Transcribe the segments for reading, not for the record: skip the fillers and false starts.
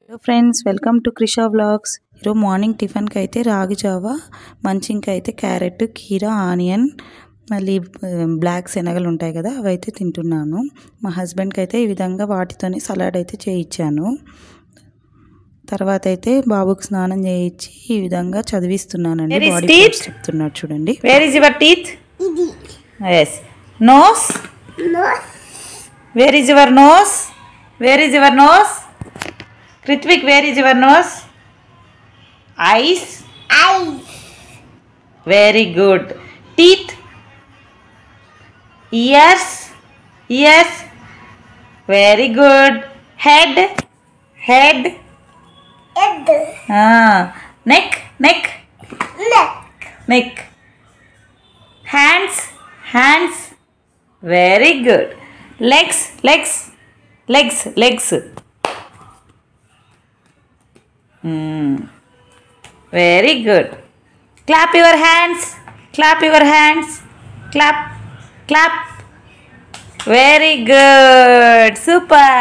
Hello friends, welcome to క్రిషా vlogs. ఈరోజు morning టిఫిన్కి అయితే రాగి జావా, మంచింగ్కి అయితే క్యారెట్, కీరా, ఆనియన్, మళ్ళీ బ్లాక్ శనగలు ఉంటాయి కదా, అవి అయితే తింటున్నాను. మా హస్బెండ్కి అయితే ఈ విధంగా వాటితోనే సలాడ్ అయితే చేయించాను. తర్వాత అయితే బాబుకి స్నానం చేయించి ఈ విధంగా చదివిస్తున్నానండి. బాడీ పార్ట్స్ చెప్తున్నాడు చూడండి. Where is your teeth? Yes. Nose? Where is your nose? Where is your nose? Kritvik, where is your nose? Eyes? Very good. Teeth? Ears? Very good. Head? Neck? Hands? Very good. Legs? Very good. Clap your hands. Clap. Very good. Super.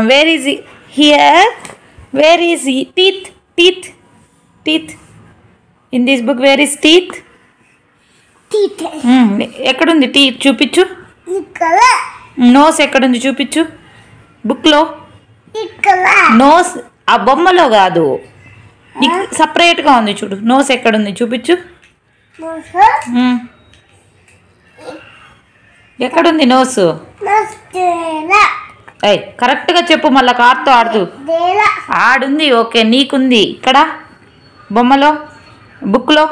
Where is it? Here. Where is it? Teeth. In this book, where is teeth? Ekkadundi teeth చూపించు. Nose ఎక్కడుంది చూపించు book లో. Nose ఆ బొమ్మలో కాదు, సపరేట్గా ఉంది చూడు. నోస్ ఎక్కడుంది చూపించు. ఎక్కడుంది నోస్? అయ్ కరెక్ట్గా చెప్పు, మళ్ళీ కార్తో ఆడుంది. ఓకే, నీకుంది ఇక్కడ బొమ్మలో, బుక్లో.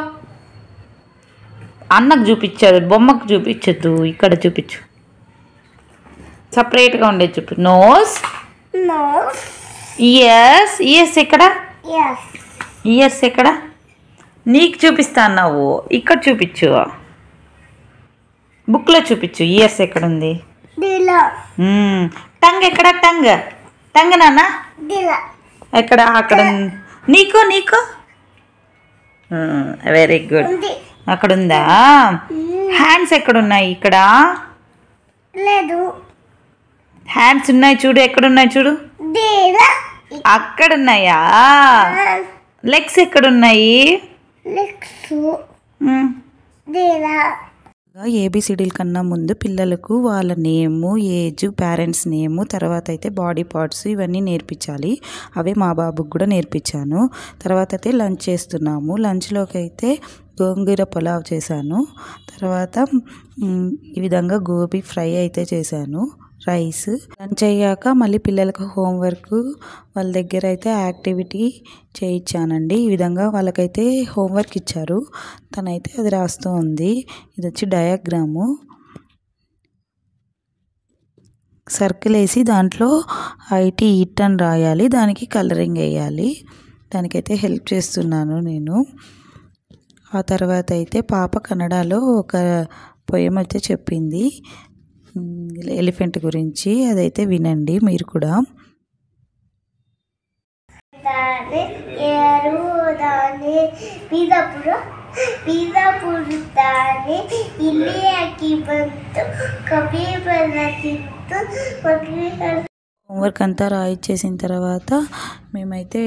అన్నకు చూపించారు, బొమ్మకు చూపించద్దు, ఇక్కడ చూపించు. సపరేట్గా ఉండేది చూపి. నోస్, ఇయర్స్ ఎక్కడ? ఇయర్స్ ఎక్కడ? నీకు చూపిస్తాను నువ్వు, ఇక్కడ చూపించు. బుక్లో చూపించు. ఇయర్స్ ఎక్కడుంది? టంగ్ ఎక్కడ? టంగ్ నాన్న ఎక్కడ? అక్కడ. నీకు వెరీ గుడ్. అక్కడుందా? హ్యాండ్స్ ఎక్కడున్నాయి? ఇక్కడ హ్యాండ్స్ ఉన్నాయి చూడు. ఎక్కడున్నాయి చూడు? అక్కడున్నాయా? లెగ్స్ ఎక్కడున్నాయి? ఏబిసిడీల కన్నా ముందు పిల్లలకు వాళ్ళ నేము, ఏజ్, పేరెంట్స్ నేము, తర్వాత అయితే బాడీ పార్ట్స్ ఇవన్నీ నేర్పించాలి. అవే మా బాబుకి కూడా నేర్పించాను. తర్వాత అయితే లంచ్ చేస్తున్నాము. లంచ్లోకి అయితే గోంగూర పులావ్ చేశాను. తర్వాత ఈ విధంగా గోబీ ఫ్రై అయితే చేశాను, రైస్. లంచ్ అయ్యాక మళ్ళీ పిల్లలకు హోంవర్క్ వాళ్ళ దగ్గర అయితే యాక్టివిటీ చేయించానండి. ఈ విధంగా వాళ్ళకైతే హోంవర్క్ ఇచ్చారు, తనైతే అది రాస్తూ ఉంది. ఇది వచ్చి డయాగ్రాము. సర్కిల్ వేసి దాంట్లో ఐటీ ఇట్ అని రాయాలి, దానికి కలరింగ్ వేయాలి. దానికైతే హెల్ప్ చేస్తున్నాను నేను. ఆ తర్వాత అయితే పాప కన్నడలో ఒక పోయం అయితే చెప్పింది ఎలిఫెంట్ గురించి. అదైతే వినండి మీరు కూడా. హోంవర్క్ అంతా రాయిచ్చేసిన తర్వాత మేమైతే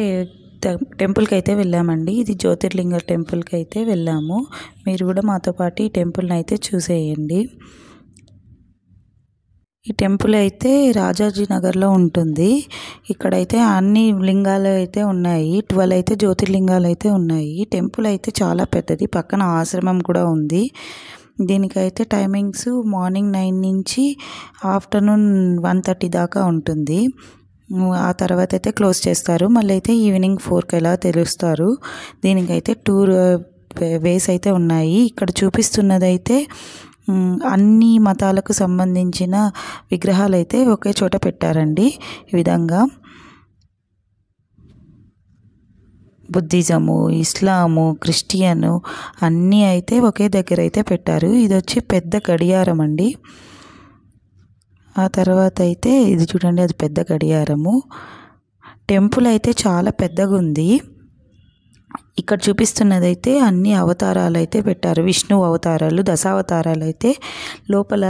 టెంపుల్కి అయితే వెళ్ళామండి. ఇది జ్యోతిర్లింగ టెంపుల్కి అయితే వెళ్ళాము. మీరు కూడా మాతో పాటు ఈ టెంపుల్ని అయితే చూసేయండి. ఈ టెంపుల్ అయితే రాజాజీ నగర్లో ఉంటుంది. ఇక్కడైతే అన్ని లింగాలు అయితే ఉన్నాయి. 12 అయితే జ్యోతిర్లింగాలు అయితే ఉన్నాయి. టెంపుల్ అయితే చాలా పెద్దది, పక్కన ఆశ్రమం కూడా ఉంది. దీనికైతే టైమింగ్స్ మార్నింగ్ 9 నుంచి ఆఫ్టర్నూన్ 1:30 దాకా ఉంటుంది. ఆ తర్వాత అయితే క్లోజ్ చేస్తారు. మళ్ళీ అయితే ఈవినింగ్ 4కి ఎలా తెలుస్తారు. దీనికైతే 2 వేస్ అయితే ఉన్నాయి. ఇక్కడ చూపిస్తున్నదైతే అన్ని మతాలకు సంబంధించిన విగ్రహాలు అయితే ఒకే చోట పెట్టారండి. ఈ విధంగా బుద్ధిజము, ఇస్లాము, క్రిస్టియను అన్నీ అయితే ఒకే దగ్గర అయితే పెట్టారు. ఇది వచ్చి పెద్ద గడియారం అండి. ఆ తర్వాత అయితే ఇది చూడండి, అది పెద్ద గడియారము. టెంపుల్ అయితే చాలా పెద్దగా ఉంది. ఇక్కడ చూపిస్తున్నదైతే అన్ని అవతారాలు అయితే పెట్టారు. విష్ణు అవతారాలు, దశావతారాలు అయితే లోపల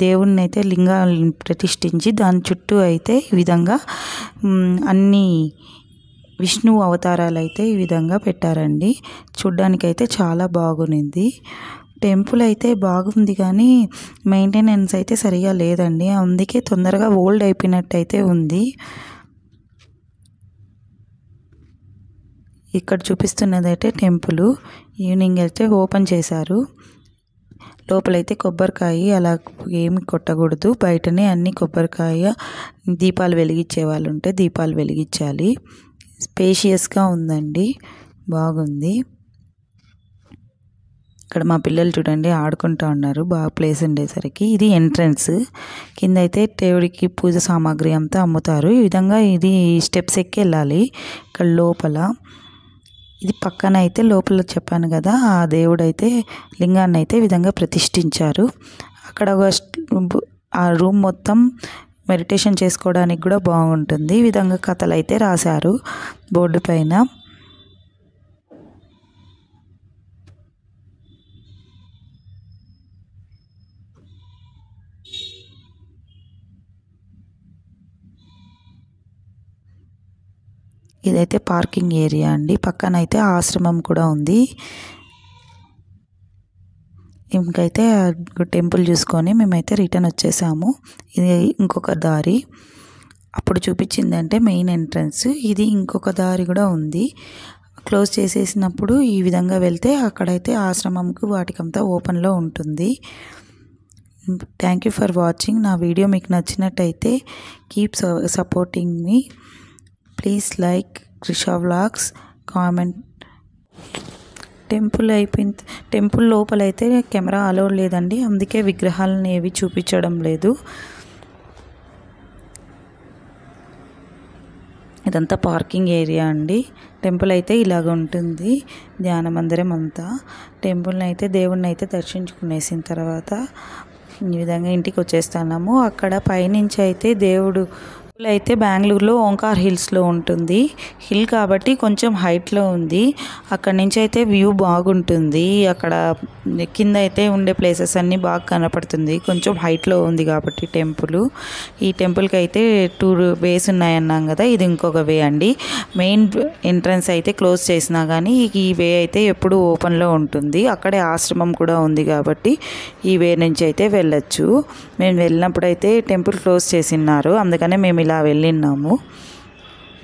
దేవుణ్ణి అయితే లింగాలను ప్రతిష్ఠించి దాని చుట్టూ అయితే ఈ విధంగా అన్ని విష్ణు అవతారాలు అయితే ఈ విధంగా పెట్టారండి. చూడ్డానికైతే చాలా బాగుంది. టెంపుల్ అయితే బాగుంది కానీ మెయింటెనెన్స్ అయితే సరిగా లేదండి. అందుకే తొందరగా ఓల్డ్ అయిపోయినట్టు అయితే ఉంది. ఇక్కడ చూపిస్తున్నదైతే టెంపుల్ ఈవినింగ్ అయితే ఓపెన్ చేశారు. లోపలైతే కొబ్బరికాయ అలా ఏమి కొట్టకూడదు, బయటనే అన్ని కొబ్బరికాయ దీపాలు వెలిగించే వాళ్ళు ఉంటే దీపాలు వెలిగించాలి. స్పేషియస్గా ఉందండి, బాగుంది. ఇక్కడ మా పిల్లలు చూడండి ఆడుకుంటూ ఉన్నారు, బాగా ప్లేస్ ఉండేసరికి. ఇది ఎంట్రన్స్. కింద అయితే దేవుడికి పూజ సామాగ్రి అంతా అమ్ముతారు. ఈ విధంగా ఇది స్టెప్స్ ఎక్కి వెళ్ళాలి. ఇక్కడ లోపల ఇది పక్కన అయితే లోపల చెప్పాను కదా, ఆ దేవుడు అయితే లింగాన్ని అయితే ఈ విధంగా ప్రతిష్ఠించారు. అక్కడ ఆ రూమ్ మొత్తం మెడిటేషన్ చేసుకోవడానికి కూడా బాగుంటుంది. ఈ విధంగా కథలు అయితే రాశారు బోర్డు పైన. ఇదైతే పార్కింగ్ ఏరియా అండి. పక్కన అయితే ఆశ్రమం కూడా ఉంది. ఇంకైతే టెంపుల్ చూసుకొని మేమైతే రిటర్న్ వచ్చేసాము. ఇది ఇంకొక దారి. అప్పుడు చూపించిందంటే మెయిన్ ఎంట్రన్స్. ఇది ఇంకొక దారి కూడా ఉంది. క్లోజ్ చేసేసినప్పుడు ఈ విధంగా వెళ్తే అక్కడైతే ఆశ్రమంకు వాటికంతా ఓపెన్లో ఉంటుంది. Thank you for watching. నా వీడియో మీకు నచ్చినట్టయితే keep supporting me. Please like క్రిషా vlogs, comment. Temple అయిపోయింది. టెంపుల్ లోపలైతే కెమెరా అలో లేదండి, అందుకే విగ్రహాలను ఏవి చూపించడం లేదు. ఇదంతా పార్కింగ్ ఏరియా అండి. టెంపుల్ అయితే ఇలాగ ఉంటుంది, ధ్యాన మందిరం అంతా. టెంపుల్ని అయితే దేవుణ్ణి అయితే దర్శించుకునేసిన తర్వాత ఈ విధంగా ఇంటికి వచ్చేస్తున్నాము. అక్కడ పైనుంచి అయితే దేవుడు అయితే బెంగళూరులో ఓంకార్ హిల్స్లో ఉంటుంది. హిల్ కాబట్టి కొంచెం హైట్లో ఉంది. అక్కడి నుంచి అయితే వ్యూ బాగుంటుంది. అక్కడ కింద అయితే ఉండే ప్లేసెస్ అన్నీ బాగా కనపడుతుంది. కొంచెం హైట్లో ఉంది కాబట్టి టెంపుల్. ఈ టెంపుల్కి అయితే 2 వేస్ ఉన్నాయన్నాం కదా, ఇది ఇంకొక వే అండి. మెయిన్ ఎంట్రన్స్ అయితే క్లోజ్ చేసినా కానీ ఈ వే అయితే ఎప్పుడు ఓపెన్లో ఉంటుంది. అక్కడే ఆశ్రమం కూడా ఉంది కాబట్టి ఈ వే నుంచి అయితే వెళ్ళచ్చు. మేము వెళ్ళినప్పుడు అయితే టెంపుల్ క్లోజ్ చేసిన్నారు, అందుకనే మేము ఇలా వెళ్ళినాము.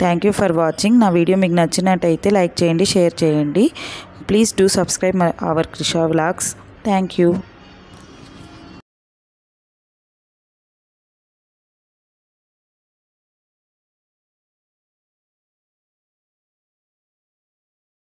Thank you for watching. నా వీడియో మీకు నచ్చినట్టయితే లైక్ చేయండి, షేర్ చేయండి. Please do subscribe our క్రిషా vlogs. Thank you.